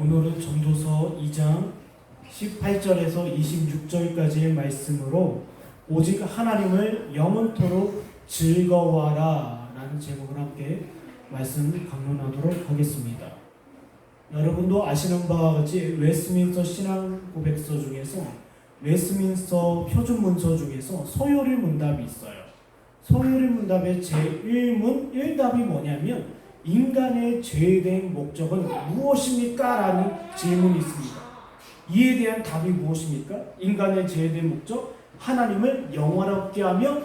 오늘은 전도서 2장 18절에서 26절까지의 말씀으로 오직 하나님을 영원토록 즐거워하라 라는 제목을 함께 말씀 강론하도록 하겠습니다. 여러분도 아시는 바와 같이 웨스트민스터 신앙 고백서 중에서 웨스트민스터 표준 문서 중에서 소요리 문답이 있어요. 소요리 문답의 제1문 1답이 뭐냐면 인간의 죄에 대한 목적은 무엇입니까? 라는 질문이 있습니다. 이에 대한 답이 무엇입니까? 인간의 죄에 대한 목적, 하나님을 영원롭게 하며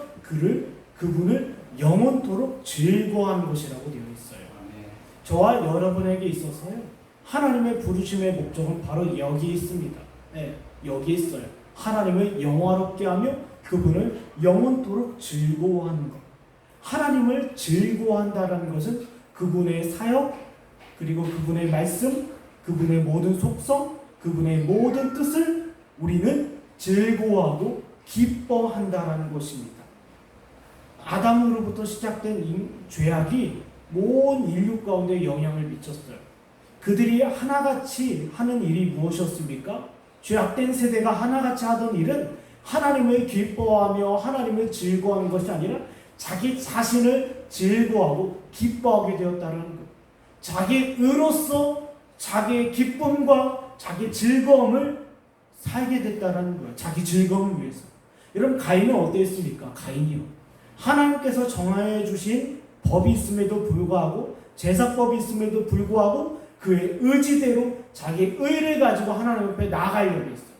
그분을 영원토록 즐거워하는 것이라고 되어 있어요. 저와 여러분에게 있어서요, 하나님의 부르심의 목적은 바로 여기 있습니다. 네, 여기 있어요. 하나님을 영원롭게 하며 그분을 영원토록 즐거워하는 것. 하나님을 즐거워한다는 것은 그분의 사역, 그리고 그분의 말씀, 그분의 모든 속성, 그분의 모든 뜻을 우리는 즐거워하고 기뻐한다라는 것입니다. 아담으로부터 시작된 죄악이 온 인류 가운데 영향을 미쳤어요. 그들이 하나같이 하는 일이 무엇이었습니까? 죄악된 세대가 하나같이 하던 일은 하나님을 기뻐하며 하나님을 즐거워하는 것이 아니라 자기 자신을 즐거워하고 기뻐하게 되었다는 것. 자기 의로서 자기의 기쁨과 자기 즐거움을 살게 됐다는 거예요. 자기 즐거움을 위해서. 여러분, 가인은 어땠습니까? 가인이요, 하나님께서 정하여 주신 법이 있음에도 불구하고, 제사법이 있음에도 불구하고 그의 의지대로 자기 의를 가지고 하나님 앞에 나아가려고 했어요.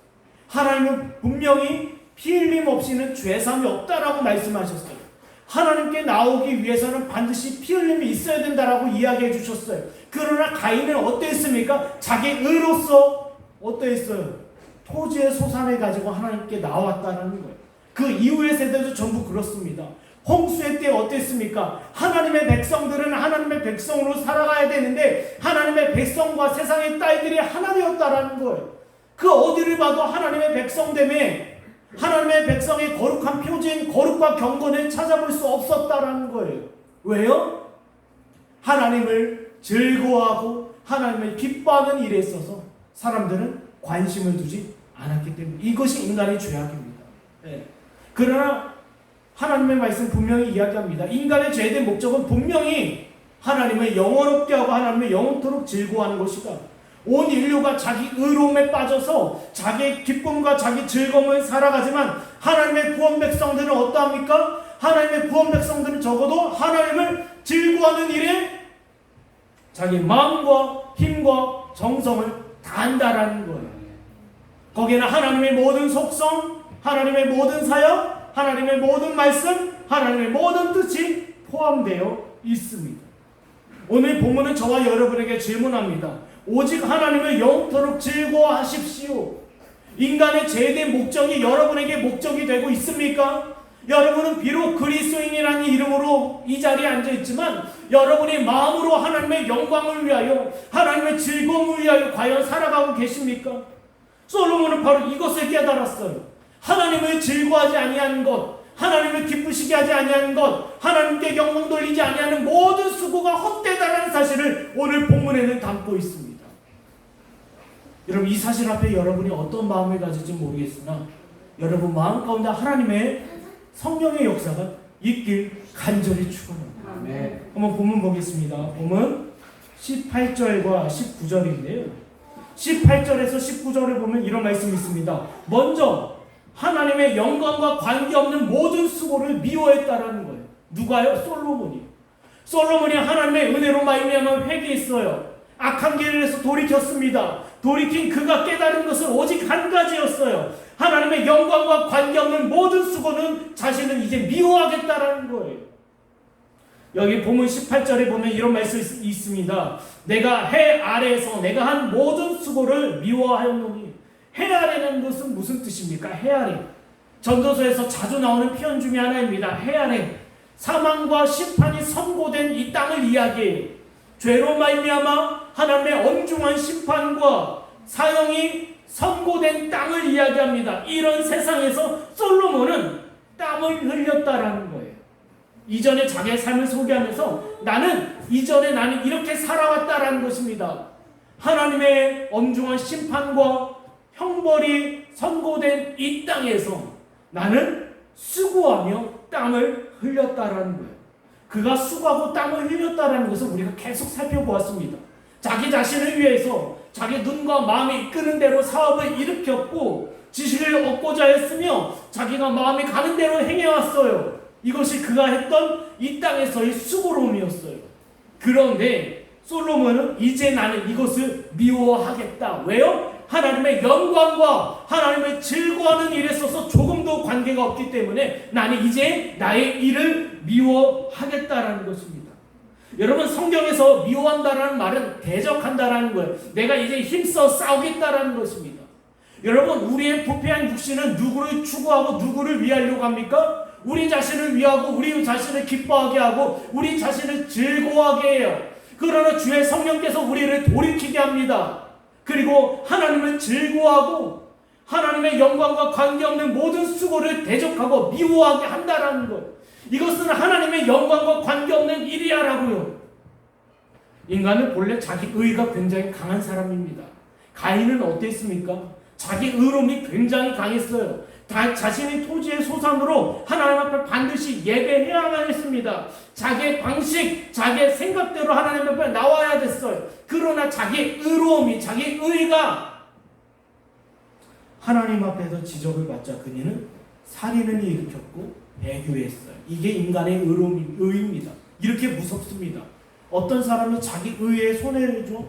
하나님은 분명히 피 흘림 없이는 죄사함이 없다라고 말씀하셨어요. 하나님께 나오기 위해서는 반드시 피 흘림이 있어야 된다라고 이야기해 주셨어요. 그러나 가인은 어땠습니까? 자기 의로서 어땠어요? 토지의 소산을 가지고 하나님께 나왔다는 거예요. 그 이후의 세대도 전부 그렇습니다. 홍수의 때 어땠습니까? 하나님의 백성들은 하나님의 백성으로 살아가야 되는데 하나님의 백성과 세상의 딸들이 하나 되었다라는 거예요. 그 어디를 봐도 하나님의 백성됨에 하나님의 백성의 거룩한 표지인 거룩과 경건을 찾아볼 수 없었다라는 거예요. 왜요? 하나님을 즐거워하고 하나님을 기뻐하는 일에 있어서 사람들은 관심을 두지 않았기 때문에 이것이 인간의 죄악입니다. 네. 그러나 하나님의 말씀 분명히 이야기합니다. 인간의 죄된 목적은 분명히 하나님을 영원롭게 하고 하나님을 영원토록 즐거워하는 것이다. 온 인류가 자기 의로움에 빠져서 자기의 기쁨과 자기 즐거움을 살아가지만 하나님의 구원 백성들은 어떠합니까? 하나님의 구원 백성들은 적어도 하나님을 즐거워하는 일에 자기 마음과 힘과 정성을 다한다라는 거예요. 거기에는 하나님의 모든 속성, 하나님의 모든 사역, 하나님의 모든 말씀, 하나님의 모든 뜻이 포함되어 있습니다. 오늘 본문은 저와 여러분에게 질문합니다. 오직 하나님을 영원토록 즐거워하십시오. 인간의 죄된 목적이 여러분에게 목적이 되고 있습니까? 여러분은 비록 그리스도인이라는 이름으로 이 자리에 앉아있지만 여러분의 마음으로 하나님의 영광을 위하여 하나님의 즐거움을 위하여 과연 살아가고 계십니까? 솔로몬은 바로 이것을 깨달았어요. 하나님을 즐거워하지 아니하는 것, 하나님을 기쁘시게 하지 아니하는 것, 하나님께 영광 돌리지 아니하는 모든 수고가 헛되다라는 사실을 오늘 본문에는 담고 있습니다. 여러분, 이 사실 앞에 여러분이 어떤 마음을 가질지 모르겠으나 여러분 마음 가운데 하나님의 성령의 역사가 있길 간절히 축원합니다. 한번 본문 보겠습니다. 본문 18절과 19절인데요. 18절에서 19절을 보면 이런 말씀이 있습니다. 먼저 하나님의 영광과 관계없는 모든 수고를 미워했다라는 거예요. 누가요? 솔로몬이요. 솔로몬이 하나님의 은혜로 말미암아 회개했어요. 악한 길에서 돌이켰습니다. 돌이킨 그가 깨달은 것은 오직 한 가지였어요. 하나님의 영광과 관계없는 모든 수고는 자신은 이제 미워하겠다라는 거예요. 여기 본문 18절에 보면 이런 말씀이 있습니다. 내가 해 아래에서 내가 한 모든 수고를 미워하였노니. 해 아래는 것은 무슨 뜻입니까? 해 아래. 전도서에서 자주 나오는 표현 중에 하나입니다. 해 아래. 사망과 심판이 선고된 이 땅을 이야기해요. 죄로 말미암아 하나님의 엄중한 심판과 사형이 선고된 땅을 이야기합니다. 이런 세상에서 솔로몬은 땀을 흘렸다라는 거예요. 이전에 자기의 삶을 소개하면서 나는 이전에 나는 이렇게 살아왔다라는 것입니다. 하나님의 엄중한 심판과 형벌이 선고된 이 땅에서 나는 수고하며 땀을 흘렸다라는 거예요. 그가 수고하고 땀을 흘렸다라는 것을 우리가 계속 살펴보았습니다. 자기 자신을 위해서 자기 눈과 마음이 이끄는 대로 사업을 일으켰고 지식을 얻고자 했으며 자기가 마음이 가는 대로 행해왔어요. 이것이 그가 했던 이 땅에서의 수고로움이었어요. 그런데 솔로몬은 이제 나는 이것을 미워하겠다. 왜요? 하나님의 영광과 하나님의 즐거워하는 일에 있어서 조금도 관계가 없기 때문에 나는 이제 나의 일을 미워하겠다라는 것입니다. 여러분, 성경에서 미워한다라는 말은 대적한다라는 거예요. 내가 이제 힘써 싸우겠다라는 것입니다. 여러분, 우리의 부패한 육신은 누구를 추구하고 누구를 위하려고 합니까? 우리 자신을 위하고 우리 자신을 기뻐하게 하고 우리 자신을 즐거워하게 해요. 그러나 주의 성령께서 우리를 돌이키게 합니다. 그리고 하나님을 즐거워하고 하나님의 영광과 관계없는 모든 수고를 대적하고 미워하게 한다라는 것. 이것은 하나님의 영광과 관계없는 일이야라고요. 인간은 본래 자기 의가 굉장히 강한 사람입니다. 가인은 어땠습니까? 자기 의로움이 굉장히 강했어요. 자신의 토지의 소산으로 하나님 앞에 반드시 예배해야만 했습니다. 자기의 방식, 자기의 생각대로 하나님 앞에 나와야 됐어요. 그러나 자기 의로움이, 자기 의가 하나님 앞에서 지적을 받자 그는 살인을 일으켰고 애교했어요. 이게 인간의 의입니다. 이렇게 무섭습니다. 어떤 사람이 자기 의에 손해를 줘?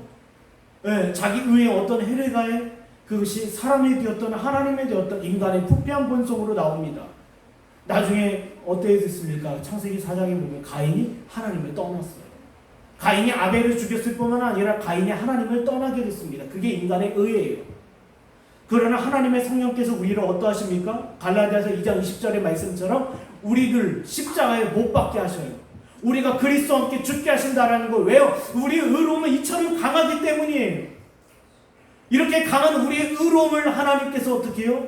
네, 자기 의에 어떤 해를 가해? 그것이 사람이 되었던 하나님이 되었던 인간의 부패한 본성으로 나옵니다. 나중에 어떻게 됐습니까? 창세기 4장에 보면 가인이 하나님을 떠났어요. 가인이 아벨을 죽였을 뿐만 아니라 가인이 하나님을 떠나게 됐습니다. 그게 인간의 의예요. 그러나 하나님의 성령께서 우리를 어떠하십니까? 갈라디아서 2장 20절의 말씀처럼 우리를 십자가에 못 박게 하셔요. 우리가 그리스도와 함께 죽게 하신다라는 거. 왜요? 우리의 의로움은 이처럼 강하기 때문이에요. 이렇게 강한 우리의 의로움을 하나님께서 어떻게 해요?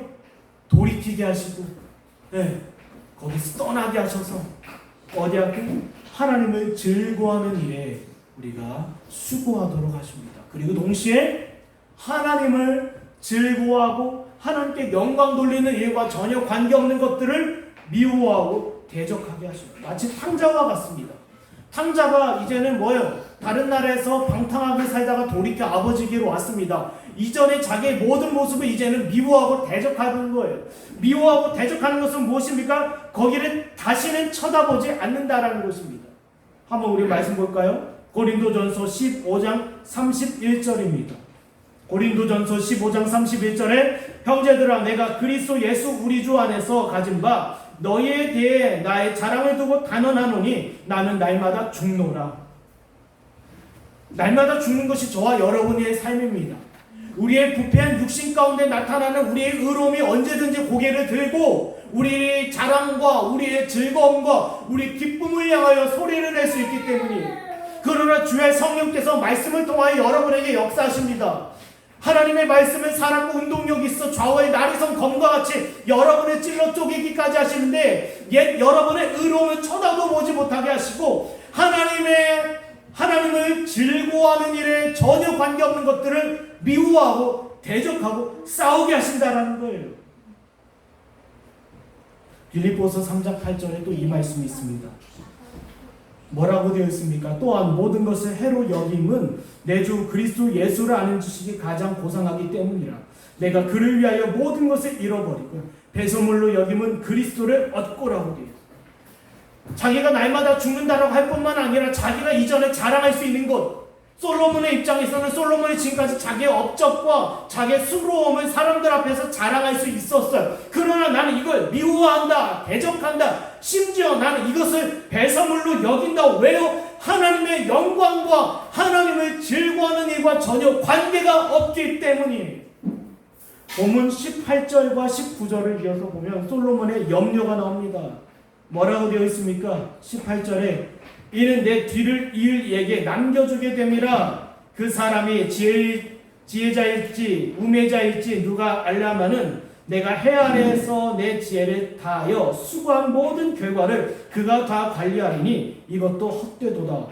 돌이키게 하시고, 네, 거기서 떠나게 하셔서 어디 하고 하나님을 즐거워하는 일에 우리가 수고하도록 하십니다. 그리고 동시에 하나님을 즐거워하고 하나님께 영광 돌리는 일과 전혀 관계없는 것들을 미워하고 대적하게 하십니다. 마치 탕자와 같습니다. 탕자가 이제는 뭐예요? 다른 나라에서 방탕하게 살다가 돌이켜 아버지께로 왔습니다. 이전에 자기의 모든 모습을 이제는 미워하고 대적하는 거예요. 미워하고 대적하는 것은 무엇입니까? 거기를 다시는 쳐다보지 않는다라는 것입니다. 한번 우리 말씀 볼까요? 고린도전서 15장 31절입니다. 고린도전서 15장 31절에 형제들아 내가 그리스도 예수 우리 주 안에서 가진 바 너희에 대해 나의 자랑을 두고 단언하노니 나는 날마다 죽노라. 날마다 죽는 것이 저와 여러분의 삶입니다. 우리의 부패한 육신 가운데 나타나는 우리의 의로움이 언제든지 고개를 들고 우리의 자랑과 우리의 즐거움과 우리 기쁨을 향하여 소리를 낼 수 있기 때문이에요. 그러나 주의 성령께서 말씀을 통하여 여러분에게 역사하십니다. 하나님의 말씀은 살았고 운동력이 있어 좌우의 나리선 검과 같이 여러분을 찔러 쪼개기까지 하시는데 옛 여러분의 의로움을 쳐다도 보지 못하게 하시고 하나님을 즐거워하는 일에 전혀 관계없는 것들을 미워하고 대적하고 싸우게 하신다라는 거예요. 빌립보서 3장 8절에 또 이 말씀이 있습니다. 뭐라고 되어 있습니까? 또한 모든 것을 해로 여김은 내 주 그리스도 예수를 아는 지식이 가장 고상하기 때문이라. 내가 그를 위하여 모든 것을 잃어버리고 배설물로 여김은 그리스도를 얻고라고 되어 있습니다. 자기가 날마다 죽는다라고 할 뿐만 아니라 자기가 이전에 자랑할 수 있는 것, 솔로몬의 입장에서는 솔로몬이 지금까지 자기의 업적과 자기의 수고로움을 사람들 앞에서 자랑할 수 있었어요. 그러나 나는 이걸 미워한다, 대적한다, 심지어 나는 이것을 배설물로 여긴다. 왜요? 하나님의 영광과 하나님을 즐거워하는 일과 전혀 관계가 없기 때문이에요. 본문 18절과 19절을 이어서 보면 솔로몬의 염려가 나옵니다. 뭐라고 되어 있습니까? 18절에 이는 내 뒤를 이을 이에게 남겨주게 됨이라. 그 사람이 지혜자일지 우매자일지 누가 알라마는 내가 해 아래에서 내 지혜를 다하여 수고한 모든 결과를 그가 다 관리하리니 이것도 헛되도다.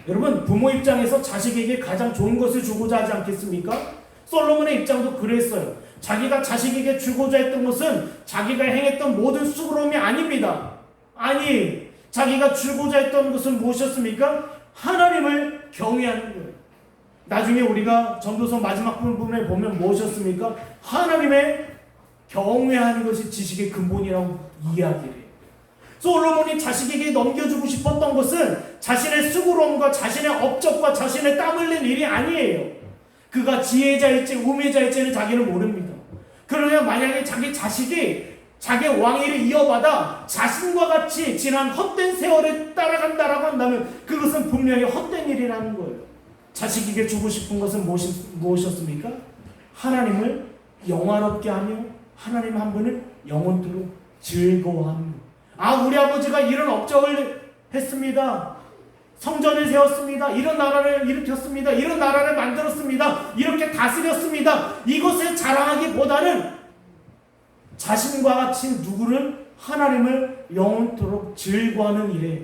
여러분, 부모 입장에서 자식에게 가장 좋은 것을 주고자 하지 않겠습니까? 솔로몬의 입장도 그랬어요. 자기가 자식에게 주고자 했던 것은 자기가 행했던 모든 수고로움이 아닙니다. 아니, 자기가 주고자 했던 것은 무엇이었습니까? 하나님을 경외하는 거예요. 나중에 우리가 전도서 마지막 부분에 보면 무엇이었습니까? 하나님의 경외하는 것이 지식의 근본이라고 이야기를 해요. 솔로몬이 자식에게 넘겨주고 싶었던 것은 자신의 수고로움과 자신의 업적과 자신의 땀 흘린 일이 아니에요. 그가 지혜자일지 우매자일지는 자기는 모릅니다. 그러면 만약에 자기 자식이 자기 왕위를 이어받아 자신과 같이 지난 헛된 세월을 따라간다라고 한다면 그것은 분명히 헛된 일이라는 거예요. 자식에게 주고 싶은 것은 무엇이었습니까? 하나님을 영화롭게 하며 하나님 한 분을 영원토록 즐거워하는 것. 우리 아버지가 이런 업적을 했습니다. 성전을 세웠습니다. 이런 나라를 일으켰습니다. 이런 나라를 만들었습니다. 이렇게 다스렸습니다. 이것을 자랑하기보다는 자신과 같이 누구를 하나님을 영원토록 즐거워하는 일에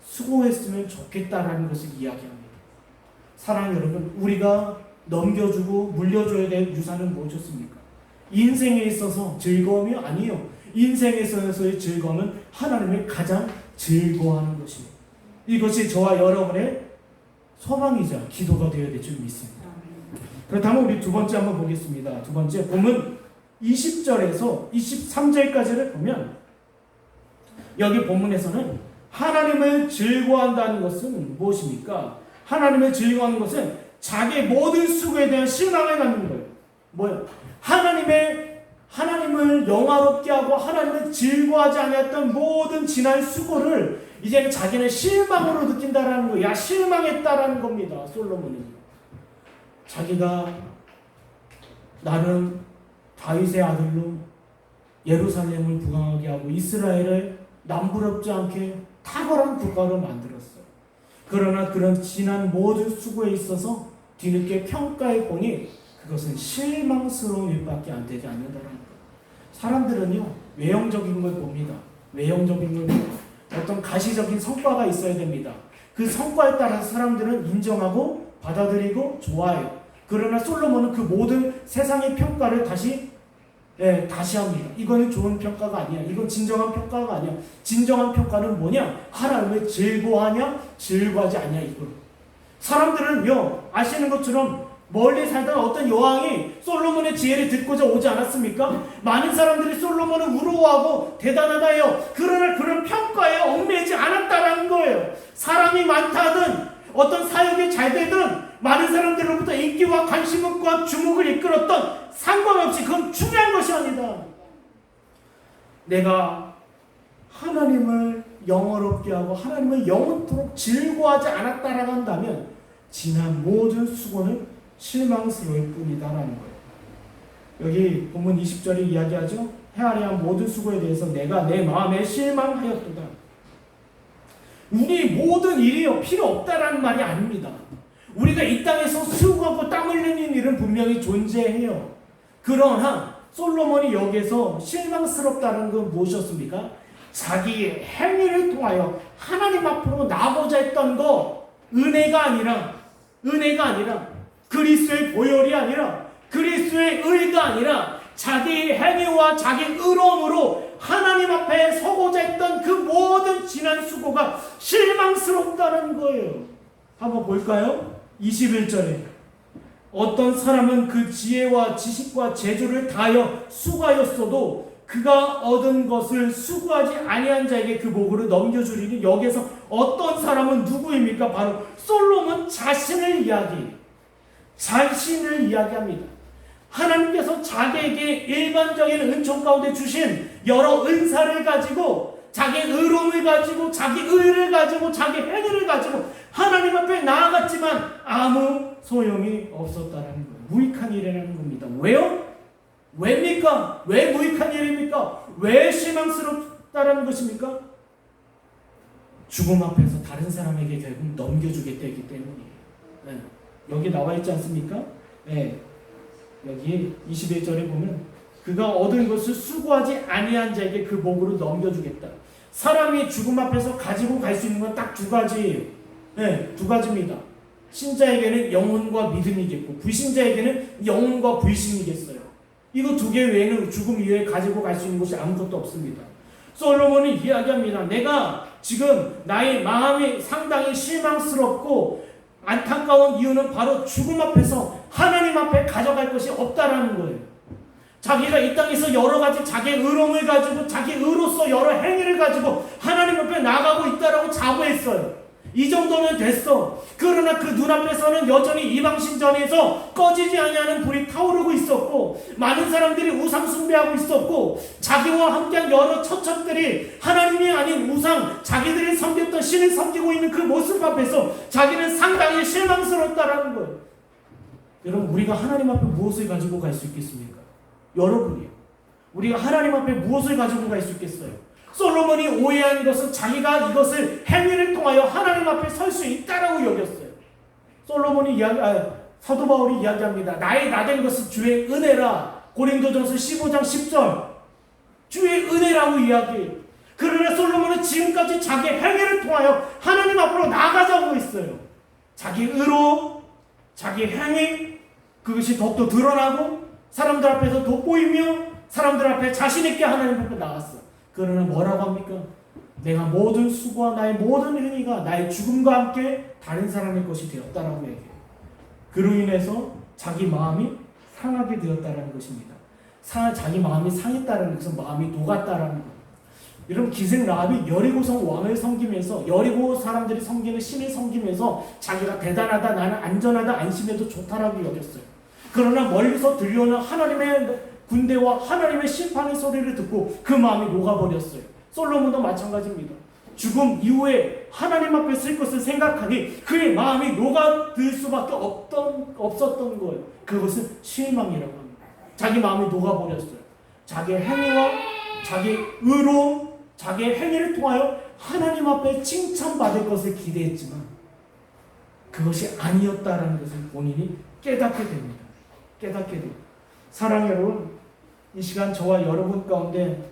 수고했으면 좋겠다라는 것을 이야기합니다. 사랑하는 여러분, 우리가 넘겨주고 물려줘야 될 유산은 무엇이었습니까? 인생에 있어서 즐거움이 아니에요. 인생에 있어서의 즐거움은 하나님을 가장 즐거워하는 것입니다. 이것이 저와 여러분의 소망이자 기도가 되어야 될 줄 믿습니다. 그렇다면 우리 두 번째 한번 보겠습니다. 두 번째 본문 20절에서 23절까지를 보면 여기 본문에서는 하나님을 즐거워한다는 것은 무엇입니까? 하나님을 즐거워하는 것은 자기의 모든 수고에 대한 실망을 갖는 거예요. 뭐예요? 하나님을 영화롭게 하고 하나님을 즐거워하지 않았던 모든 지난 수고를 이제는 자기는 실망으로 느낀다라는 거예요. 실망했다라는 겁니다. 솔로몬은 자기가 나름 다윗의 아들로 예루살렘을 부강하게 하고 이스라엘을 남부럽지 않게 탁월한 국가로 만들었어요. 그러나 그런 지난 모든 수고에 있어서 뒤늦게 평가해 보니 그것은 실망스러운 일밖에 안 되지 않는다는 거예요. 사람들은요, 외형적인 걸 봅니다. 외형적인 걸 봅니다. 어떤 가시적인 성과가 있어야 됩니다. 그 성과에 따라서 사람들은 인정하고 받아들이고 좋아해요. 그러나 솔로몬은 그 모든 세상의 평가를 다시 합니다. 이거는 좋은 평가가 아니야. 이건 진정한 평가가 아니야. 진정한 평가는 뭐냐? 하나님을 즐거워하냐? 즐거워하지 않냐? 이거. 사람들은요, 아시는 것처럼 멀리 살던 어떤 여왕이 솔로몬의 지혜를 듣고자 오지 않았습니까? 많은 사람들이 솔로몬을 우러워하고 대단하다요. 그러나 그런 평가에 얽매이지 않았다라는 거예요. 사람이 많다든 어떤 사역이 잘 되든 많은 사람들로부터 인기와 관심과 주목을 이끌었던 상관없이 그건 중요한 것이 아니다. 내가 하나님을 영화롭게 하고 하나님을 영원토록 즐거워하지 않았다라고 한다면 지난 모든 수고는 실망스러울 뿐이다라는 거예요. 여기 본문 20절이 이야기하죠. 헤아려한 모든 수고에 대해서 내가 내 마음에 실망하였도다. 우리 모든 일이 필요 없다라는 말이 아닙니다. 우리가 이 땅에서 수고하고 땀 흘리는 일은 분명히 존재해요. 그러나 솔로몬이 여기에서 실망스럽다는 건 무엇이었습니까? 자기 행위를 통하여 하나님 앞으로 나고자 했던 거, 은혜가 아니라 그리스도의 보혈이 아니라 그리스도의 의가 아니라 자기 행위와 자기 의로움으로 하나님 앞에 서고자 했던 그 모든 지난 수고가 실망스럽다는 거예요. 한번 볼까요? 21절에 어떤 사람은 그 지혜와 지식과 재주를 다하여 수고하였어도 그가 얻은 것을 수고하지 아니한 자에게 그 목으로 넘겨주리니 여기에서 어떤 사람은 누구입니까? 바로 솔로몬 자신을 이야기합니다. 하나님께서 자기에게 일반적인 은총 가운데 주신 여러 은사를 가지고 자기 의로움을 가지고 자기 의를 가지고 자기 행위를 가지고 하나님 앞에 나아갔지만 아무 소용이 없었다라는 거예요. 무익한 일이라는 겁니다. 왜요? 왜입니까? 왜 무익한 일입니까? 왜 실망스럽다라는 것입니까? 죽음 앞에서 다른 사람에게 결국 넘겨주겠다 했기 때문이에요. 네. 여기 나와 있지 않습니까? 네. 여기 21절에 보면 그가 얻은 것을 수고하지 아니한 자에게 그 목으로 넘겨주겠다. 사람이 죽음 앞에서 가지고 갈 수 있는 건 딱 두 가지예요. 네, 두 가지입니다. 신자에게는 영혼과 믿음이겠고 불신자에게는 영혼과 불신이겠어요. 이거 두 개 외에는 죽음 이후에 가지고 갈 수 있는 것이 아무것도 없습니다. 솔로몬은 이야기합니다. 내가 지금 나의 마음이 상당히 실망스럽고 안타까운 이유는 바로 죽음 앞에서 하나님 앞에 가져갈 것이 없다라는 거예요. 자기가 이 땅에서 여러 가지 자기의 의로움을 가지고 자기 의로서 여러 행위를 가지고 하나님 앞에 나가고 있다라고 자부했어요. 이 정도면 됐어. 그러나 그 눈앞에서는 여전히 이방신전에서 꺼지지 아니하는 불이 타오르고 있었고 많은 사람들이 우상 숭배하고 있었고 자기와 함께한 여러 처첩들이 하나님이 아닌 우상, 자기들이 섬겼던 신을 섬기고 있는 그 모습 앞에서 자기는 상당히 실망스럽다라는 거예요. 여러분, 우리가 하나님 앞에 무엇을 가지고 갈 수 있겠습니까? 여러분이요. 우리가 하나님 앞에 무엇을 가지고 갈 수 있겠어요? 솔로몬이 오해한 것은 자기가 이것을 행위를 통하여 하나님 앞에 설 수 있다라고 여겼어요. 솔로몬이 사도 바울이 이야기합니다. 나의 나된 것은 주의 은혜라. 고린도전서 15장 10절. 주의 은혜라고 이야기해요. 그러나 솔로몬은 지금까지 자기 행위를 통하여 하나님 앞으로 나아가자고 했어요. 자기 의로, 자기 행위, 그것이 더욱더 드러나고 사람들 앞에서 돋보이며 사람들 앞에 자신 있게 하나님 앞에 나갔어. 그러나 뭐라고 합니까? 내가 모든 수고와 나의 모든 행위가 나의 죽음과 함께 다른 사람의 것이 되었다라고 얘기해요. 그로 인해서 자기 마음이 상하게 되었다라는 것입니다. 자기 마음이 상했다라는 것은 마음이 녹았다라는 거예요. 여러분, 기생 라합이 여리고성 왕을 섬기면서 여리고 사람들이 섬기는 신을 섬기면서 자기가 대단하다, 나는 안전하다, 안심해도 좋다라고 여겼어요. 그러나 멀리서 들려오는 하나님의 군대와 하나님의 심판의 소리를 듣고 그 마음이 녹아버렸어요. 솔로몬도 마찬가지입니다. 죽음 이후에 하나님 앞에 쓸 것을 생각하니 그의 마음이 녹아들 수밖에 없었던 거예요. 그것은 실망이라고 합니다. 자기 마음이 녹아버렸어요. 자기의 행위와 자기 의로움, 자기의 행위를 통하여 하나님 앞에 칭찬받을 것을 기대했지만 그것이 아니었다라는 것을 본인이 깨닫게 됩니다. 깨닫게 됩니다. 사랑하는 여러분, 이 시간 저와 여러분 가운데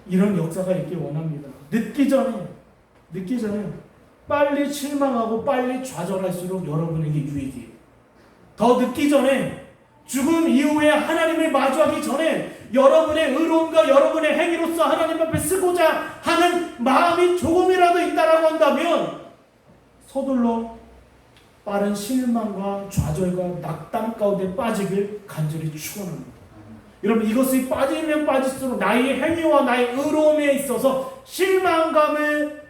이런 역사가 있길 원합니다. 늦기 전에 빨리 실망하고 빨리 좌절할수록 여러분에게 유익이에요. 더 늦기 전에, 죽음 이후에 하나님을 마주하기 전에 여러분의 의로움과 여러분의 행위로서 하나님 앞에 쓰고자 하는 마음이 조금이라도 있다라고 한다면 서둘러 빠른 실망과 좌절과 낙담 가운데 빠지길 간절히 축원합니다. 여러분, 이것이 빠지면 빠질수록 나의 행위와 나의 의로움에 있어서 실망감을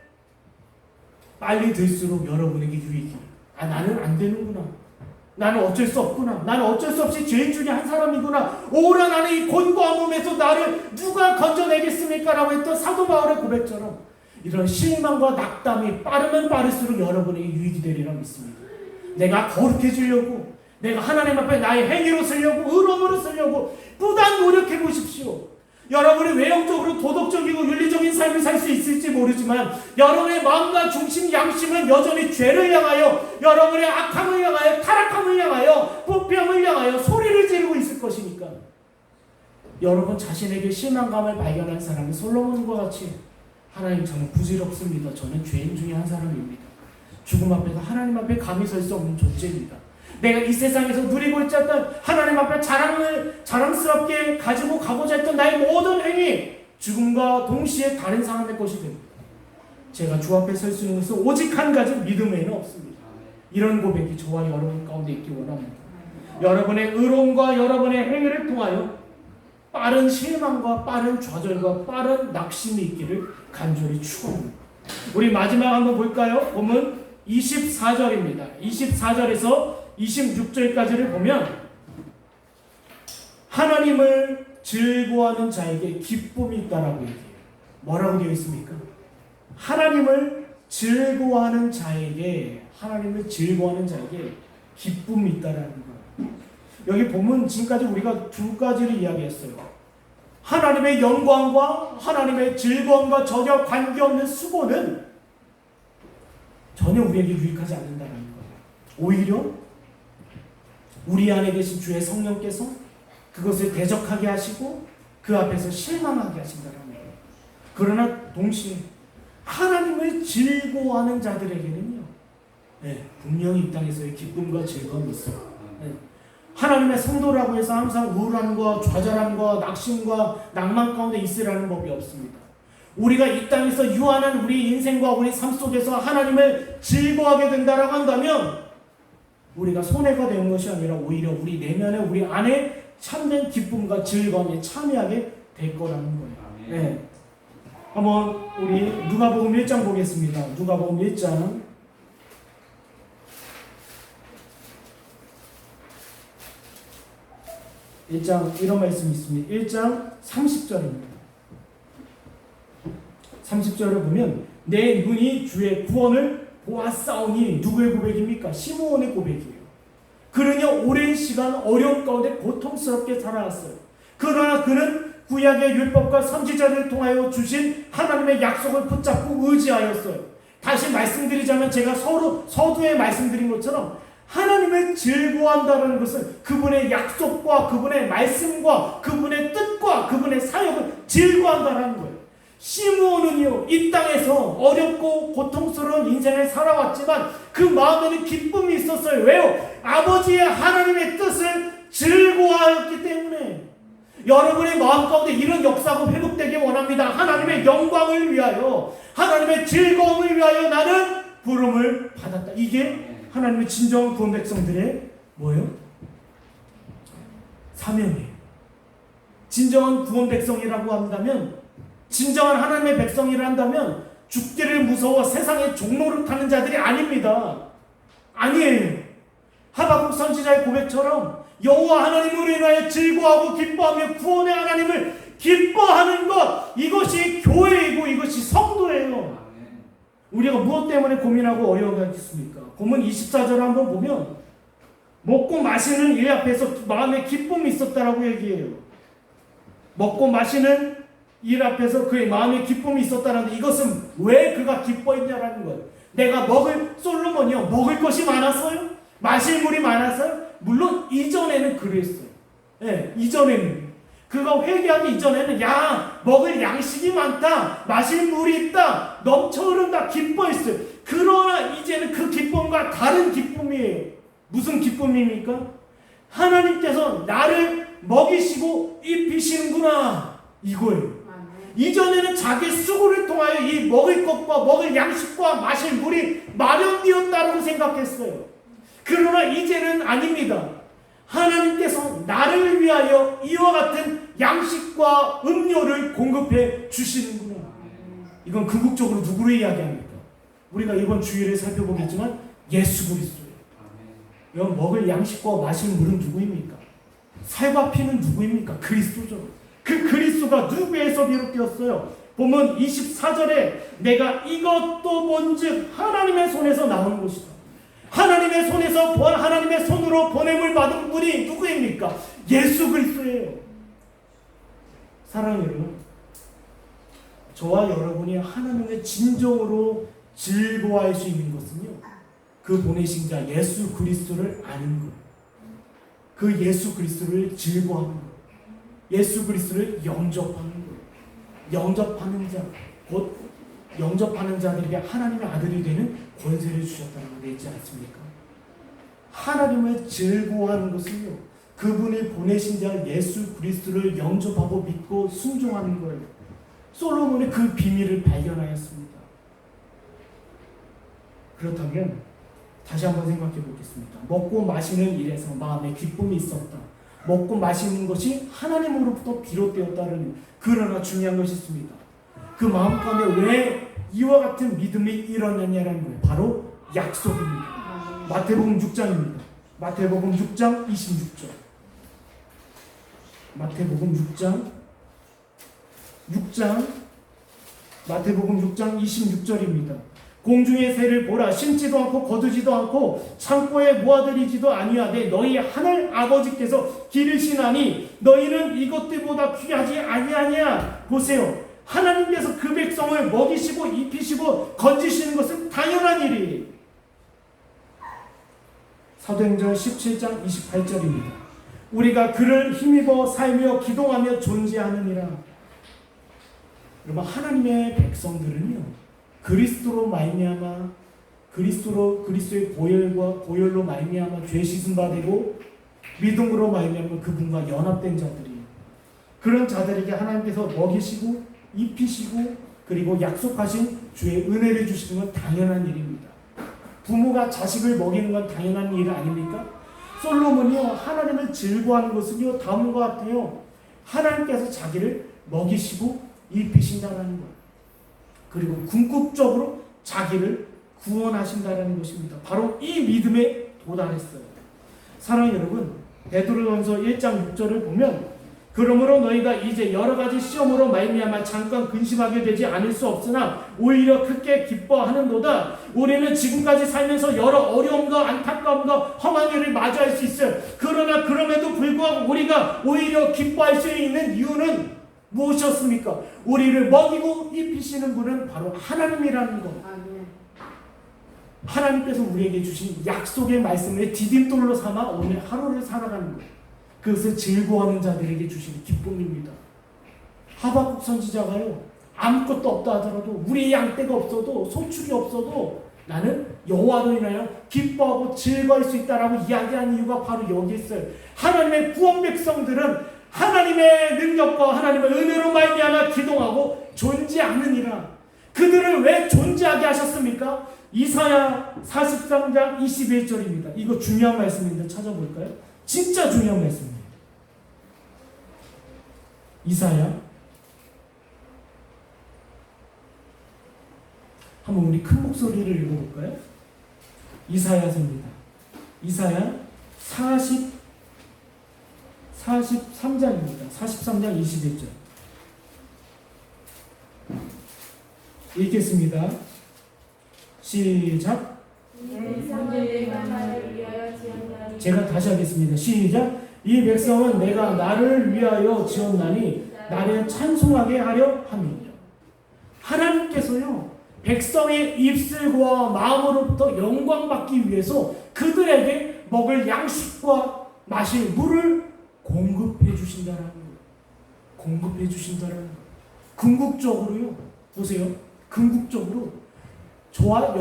빨리 들수록 여러분에게 유익이에요. 나는 안 되는구나. 나는 어쩔 수 없구나. 나는 어쩔 수 없이 죄인 중에 한 사람이구나. 오라 나는 이 곤고한 몸에서 나를 누가 건져내겠습니까? 라고 했던 사도 바울의 고백처럼 이런 실망과 낙담이 빠르면 빠를수록 여러분에게 유익이 되리라 믿습니다. 내가 거룩해지려고, 내가 하나님 앞에 나의 행위로 쓰려고, 의로움으로 쓰려고 부단 노력해 보십시오. 여러분이 외형적으로 도덕적이고 윤리적인 삶을 살 수 있을지 모르지만 여러분의 마음과 중심, 양심은 여전히 죄를 향하여, 여러분의 악함을 향하여, 타락함을 향하여, 부패함을 향하여 소리를 지르고 있을 것이니까 여러분 자신에게 실망감을 발견한 사람이 솔로몬과 같이 하나님, 저는 부질없습니다. 저는 죄인 중에 한 사람입니다. 죽음 앞에서 하나님 앞에 감히 설 수 없는 존재입니다. 내가 이 세상에서 누리고 있지 않던 하나님 앞에 자랑스럽게 가지고 가고자 했던 나의 모든 행위, 죽음과 동시에 다른 사람의 것이 됩니다. 제가 주 앞에 설 수 있는 것은 오직 한 가지, 믿음 외에는 없습니다. 이런 고백이 저와 여러분 가운데 있기 원합니다. 여러분의 의로움과 여러분의 행위를 통하여 빠른 실망과 빠른 좌절과 빠른 낙심이 있기를 간절히 축원합니다. 우리 마지막 한번 볼까요? 보면 24절입니다. 24절에서 26절까지를 보면 하나님을 즐거워하는 자에게 기쁨이 있다라고 얘기해요. 뭐라고 되어 있습니까? 하나님을 즐거워하는 자에게 기쁨이 있다라는 거예요. 여기 보면 지금까지 우리가 두 가지를 이야기했어요. 하나님의 영광과 하나님의 즐거움과 전혀 관계없는 수고는 전혀 우리에게 유익하지 않는다는 거예요. 오히려 우리 안에 계신 주의 성령께서 그것을 대적하게 하시고 그 앞에서 실망하게 하신다는 거예요. 그러나 동시에 하나님을 즐거워하는 자들에게는요, 네, 분명히 이 땅에서의 기쁨과 즐거움이 있어요. 네. 하나님의 성도라고 해서 항상 우울함과 좌절함과 낙심과 낭만 가운데 있으라는 법이 없습니다. 우리가 이 땅에서 유한한 우리 인생과 우리 삶 속에서 하나님을 즐거워하게 된다라고 한다면 우리가 손해가 되는 것이 아니라 오히려 우리 내면에 우리 안에 참된 기쁨과 즐거움에 참여하게 될 거라는 거예요. 네. 한번 우리 누가복음 1장 보겠습니다. 누가복음 1장 1장 이런 말씀이 있습니다. 1장 30절입니다. 30절을 보면 내 눈이 주의 구원을 보았사오니 누구의 고백입니까? 시므온의 고백이에요. 그러냐 오랜 시간 어려움 가운데 고통스럽게 살아왔어요. 그러나 그는 구약의 율법과 선지자를 통하여 주신 하나님의 약속을 붙잡고 의지하였어요. 다시 말씀드리자면 제가 서두에 말씀드린 것처럼 하나님을 즐거워한다는 것은 그분의 약속과 그분의 말씀과 그분의 뜻과 그분의 사역을 즐거워한다는 거예요. 시므온은요, 이 땅에서 어렵고 고통스러운 인생을 살아왔지만 그 마음에는 기쁨이 있었어요. 왜요? 아버지의 하나님의 뜻을 즐거워하였기 때문에. 여러분의 마음 가운데 이런 역사가 회복되길 원합니다. 하나님의 영광을 위하여, 하나님의 즐거움을 위하여 나는 부름을 받았다. 이게 하나님의 진정한 구원 백성들의 뭐예요? 사명이에요. 진정한 구원 백성이라고 한다면, 진정한 하나님의 백성이라 한다면 죽기를 무서워 세상의 종로를 타는 자들이 아닙니다. 아니에요. 하박국 선지자의 고백처럼 여호와 하나님으로 인하여 즐거워하고 기뻐하며 구원의 하나님을 기뻐하는 것, 이것이 교회이고 이것이 성도예요. 우리가 무엇 때문에 고민하고 어려움이 있겠습니까? 본문 24절을 한번 보면 먹고 마시는 일 앞에서 마음에 기쁨이 있었다라고 얘기해요. 먹고 마시는 일 앞에서 그의 마음에 기쁨이 있었다는데 이것은 왜 그가 기뻐했냐라는 거예요. 내가 솔로몬이요, 먹을 것이 많았어요? 마실 물이 많았어요? 물론 이전에는 그랬어요. 네, 이전에는 그가 회개하기 이전에는 먹을 양식이 많다, 마실 물이 있다, 넘쳐 흐른다, 기뻐했어요. 그러나 이제는 그 기쁨과 다른 기쁨이에요. 무슨 기쁨입니까? 하나님께서 나를 먹이시고 입히시는구나, 이거예요. 이전에는 자기 수고를 통하여 이 먹을 것과 먹을 양식과 마실 물이 마련되었다고 생각했어요. 그러나 이제는 아닙니다. 하나님께서 나를 위하여 이와 같은 양식과 음료를 공급해 주시는구나. 이건 궁극적으로 누구를 이야기합니까? 우리가 이번 주일에 살펴보겠지만 예수 그리스도예요. 여러분, 먹을 양식과 마실 물은 누구입니까? 살과 피는 누구입니까? 그리스도죠. 그 그리스도가 누구에서 비롯되었어요? 보면 24절에 내가 이것도 뭔즉 하나님의 손에서 나온 것이다. 하나님의 손에서 하나님의 손으로 보냄을 받은 분이 누구입니까? 예수 그리스도예요. 사랑하는 여러분, 저와 여러분이 하나님의 진정으로 즐거워할 수 있는 것은요, 그 보내신 자 예수 그리스도를 아는 것, 그 예수 그리스도를 즐거워하는 것, 예수 그리스도를 영접하는 것. 영접하는 자, 곧 영접하는 자들에게 하나님의 아들이 되는 권세를 주셨다는 데 있지 않습니까? 하나님을 즐거워하는 것은요, 그분이 보내신 자 예수 그리스도를 영접하고 믿고 순종하는 거예요. 솔로몬이 그 비밀을 발견하였습니다. 그렇다면 다시 한번 생각해 보겠습니다. 먹고 마시는 일에서 마음에 기쁨이 있었다. 먹고 마시는 것이 하나님으로부터 비롯되었다는, 그러나 중요한 것이 있습니다. 그 마음 가운데 왜 이와 같은 믿음이 일어났냐는 거예요. 바로 약속입니다. 마태복음 6장입니다. 마태복음 6장 26절. 마태복음 6장 26절입니다. 공중의 새를 보라, 심지도 않고 거두지도 않고 창고에 모아들이지도 아니하되 너희 하늘 아버지께서 기르시나니 너희는 이것들보다 귀하지 아니하냐. 보세요, 하나님께서 그 백성을 먹이시고 입히시고 건지시는 것은 당연한 일이에요. 사도행전 17장 28절입니다. 우리가 그를 힘입어 살며 기도하며 존재하느니라. 여러분, 하나님의 백성들은요, 그리스도로 말미암아 그리스도의 보혈로 말미암아 죄 씻음 받고 믿음으로 말미암아 그분과 연합된 자들이에요. 그런 자들에게 하나님께서 먹이시고 입히시고 그리고 약속하신 주의 은혜를 주시는 건 당연한 일입니다. 부모가 자식을 먹이는 건 당연한 일 아닙니까? 솔로몬이요, 하나님을 즐거워하는 것은요 다음과 같아요. 하나님께서 자기를 먹이시고 입히신다는 거예요. 그리고 궁극적으로 자기를 구원하신다는 것입니다. 바로 이 믿음에 도달했어요. 사랑하는 여러분, 베드로전서 1장 6절을 보면 그러므로 너희가 이제 여러 가지 시험으로 말미암아 잠깐 근심하게 되지 않을 수 없으나 오히려 크게 기뻐하는도다. 우리는 지금까지 살면서 여러 어려움과 안타까움과 험한 일을 맞이할 수 있어요. 그러나 그럼에도 불구하고 우리가 오히려 기뻐할 수 있는 이유는 무엇이었습니까? 우리를 먹이고 입히시는 분은 바로 하나님이라는 것. 하나님께서 우리에게 주신 약속의 말씀을 디딤돌로 삼아 오늘 하루를 살아가는 거예요. 그것을 즐거워하는 자들에게 주시는 기쁨입니다. 하박국 선지자가요, 아무것도 없다 하더라도 우리의 양떼가 없어도 소축이 없어도 나는 여호와로 인하여 기뻐하고 즐거워할 수 있다라고 이야기한 이유가 바로 여기 있어요. 하나님의 구원 백성들은 하나님의 능력과 하나님의 은혜로 말미암아 기동하고 존재하느니라. 그들을 왜 존재하게 하셨습니까? 이사야 43장 21절입니다. 이거 중요한 말씀인데 찾아볼까요? 진짜 중요한 말씀입니다. 이사야, 한번 우리 큰 목소리를 읽어볼까요? 이사야서입니다. 이사야 43장입니다. 43장 21절 읽겠습니다. 시작. 제가 다시 하겠습니다. 시작. 이 백성은 내가 나를 위하여 지었나니 나를 찬송하게 하려 함이니라. 하나님께서요, 백성의 입술과 마음으로부터 영광받기 위해서 그들에게 먹을 양식과 마실 물을 공급해 주신다라는 거예요. 공급해 주신다라는 거예요. 궁극적으로요, 보세요. 궁극적으로 저와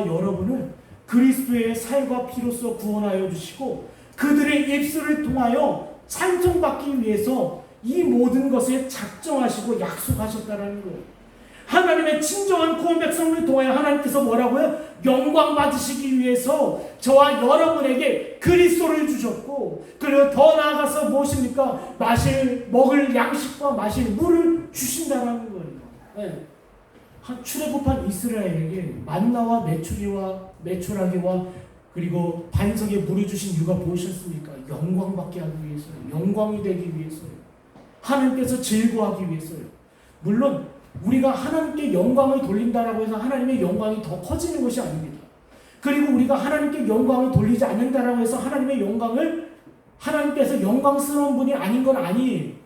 여러분을 그리스도의 살과 피로써 구원하여 주시고 그들의 입술을 통하여 찬송받기 위해서 이 모든 것을 작정하시고 약속하셨다는 거예요. 하나님의 진정한 구원 백성을 통하여 하나님께서 뭐라고요? 영광 받으시기 위해서 저와 여러분에게 그리스도를 주셨고, 그리고 더 나아가서 무엇입니까? 먹을 양식과 마실 물을 주신다는 거예요. 네. 출애굽한 이스라엘에게 만나와 메추라기와 그리고 반석에 물을 주신 이유가 무엇이었습니까? 영광받게 하기 위해서요. 영광이 되기 위해서요. 하나님께서 즐거워하기 위해서요. 물론 우리가 하나님께 영광을 돌린다라고 해서 하나님의 영광이 더 커지는 것이 아닙니다. 그리고 우리가 하나님께 영광을 돌리지 않는다라고 해서 하나님께서 영광스러운 분이 아닌 건 아니에요.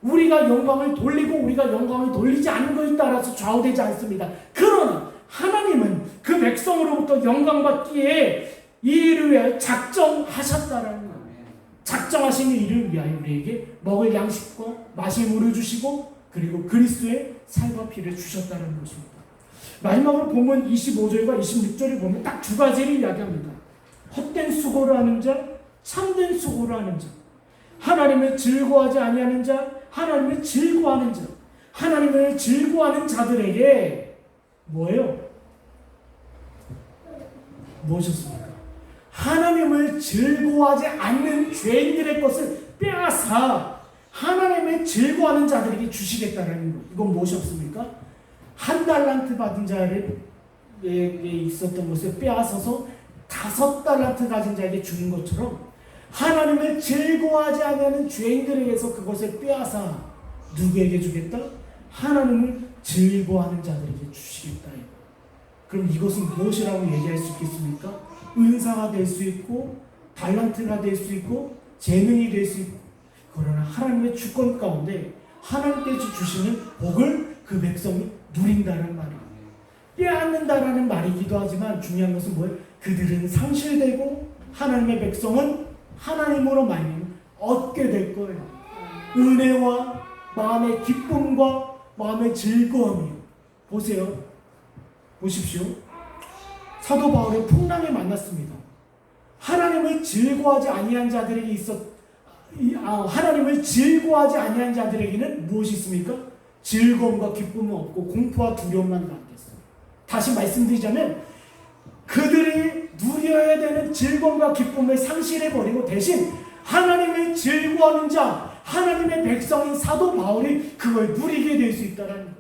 우리가 영광을 돌리고 우리가 영광을 돌리지 않는 것에 따라서 좌우되지 않습니다. 그러나 하나님은 그 백성으로부터 영광받기에 이 일을 위하여 작정하셨다라는 거예요. 작정하신 일을 위하여 우리에게 먹을 양식과 마실 물을 주시고 그리고 그리스도의 살과 피를 주셨다는 것입니다. 마지막으로 본문 25절과 26절을 보면 딱 두 가지를 이야기합니다. 헛된 수고를 하는 자, 참된 수고를 하는 자. 하나님을 즐거워하지 아니하는 자, 하나님을 즐거워하는 자. 하나님을 즐거워하는 자들에게 뭐예요? 무엇이었습니까? 하나님을 즐거워하지 않는 죄인들의 것을 빼앗아 하나님을 즐거워하는 자들에게 주시겠다는 것. 이건 무엇이었습니까? 한 달란트 받은 자에게 있었던 것을 빼앗아서 5달란트 가진 자에게 주는 것처럼 하나님을 즐거워하지 않는 죄인들에게서 그것을 빼앗아 누구에게 주겠다? 하나님을 즐거워하는 자들에게 주시겠다. 그럼 이것은 무엇이라고 얘기할 수 있겠습니까? 은사가 될 수 있고 달란트가 될 수 있고 재능이 될 수 있고, 그러나 하나님의 주권 가운데 하나님께서 주시는 복을 그 백성이 누린다는 말이에요. 빼앗는다라는 말이기도 하지만 중요한 것은 뭐예요? 그들은 상실되고 하나님의 백성은 하나님으로 말미암아 얻게 될 거예요. 은혜와 마음의 기쁨과 마음의 즐거움이요. 보십시오. 사도 바울의 풍랑에 만났습니다. 하나님을 즐거워하지 아니한 자들에게 하나님을 즐거워하지 아니한 자들에게는 무엇이 있습니까? 즐거움과 기쁨은 없고 공포와 두려움만 남겠어요. 다시 말씀드리자면 그들이 누려야 되는 즐거움과 기쁨을 상실해버리고 대신 하나님을 즐거워하는 자, 하나님의 백성인 사도 바울이 그걸 누리게 될 수 있다는 거예요.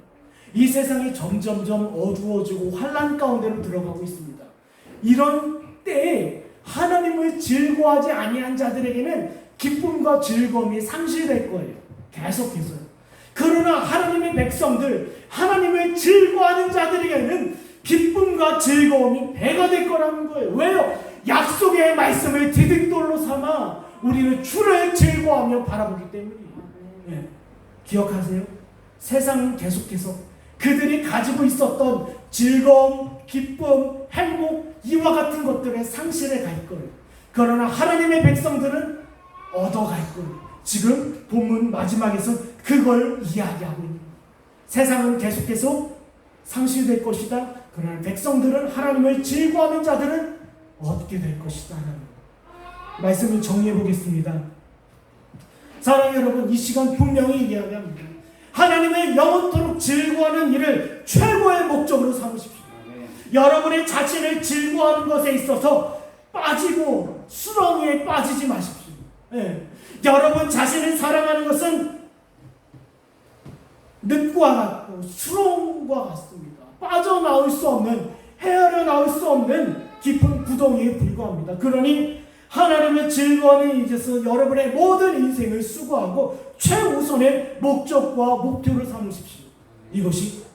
이 세상이 점점점 어두워지고 환난 가운데로 들어가고 있습니다. 이런 때에 하나님을 즐거워하지 아니한 자들에게는 기쁨과 즐거움이 상실될 거예요. 계속해서요. 그러나 하나님의 백성들, 하나님을 즐거워하는 자들에게는 기쁨과 즐거움이 배가 될 거라는 거예요. 왜요? 약속의 말씀을 디딤돌로 삼아 우리는 주를 즐거워하며 바라보기 때문이에요. 네. 기억하세요? 세상은 계속해서 그들이 가지고 있었던 즐거움, 기쁨, 행복 이와 같은 것들을 상실해 갈 거예요. 그러나 하나님의 백성들은 얻어갈 거예요. 지금 본문 마지막에서 그걸 이야기하고 있는 거예요. 세상은 계속해서 상실될 것이다. 그러나 백성들은 하나님을 즐거워하는 자들은 얻게 될 것이다. 말씀을 정리해 보겠습니다. 사랑하는 여러분, 이 시간 분명히 이야기합니다. 하나님을 영원토록 즐거워하는 일을 최고의 목적으로 삼으십시오. 여러분의 자신을 즐거워하는 것에 있어서 빠지고 수렁에 빠지지 마십시오. 네. 여러분 자신을 사랑하는 것은 늪과 같고 수렁과 같습니다. 빠져나올 수 없는, 헤아려 나올 수 없는 깊은 구덩이에 불과합니다. 그러니 하나님의 즐거움에 있어서 여러분의 모든 인생을 수고하고 최우선의 목적과 목표를 삼으십시오. 이것이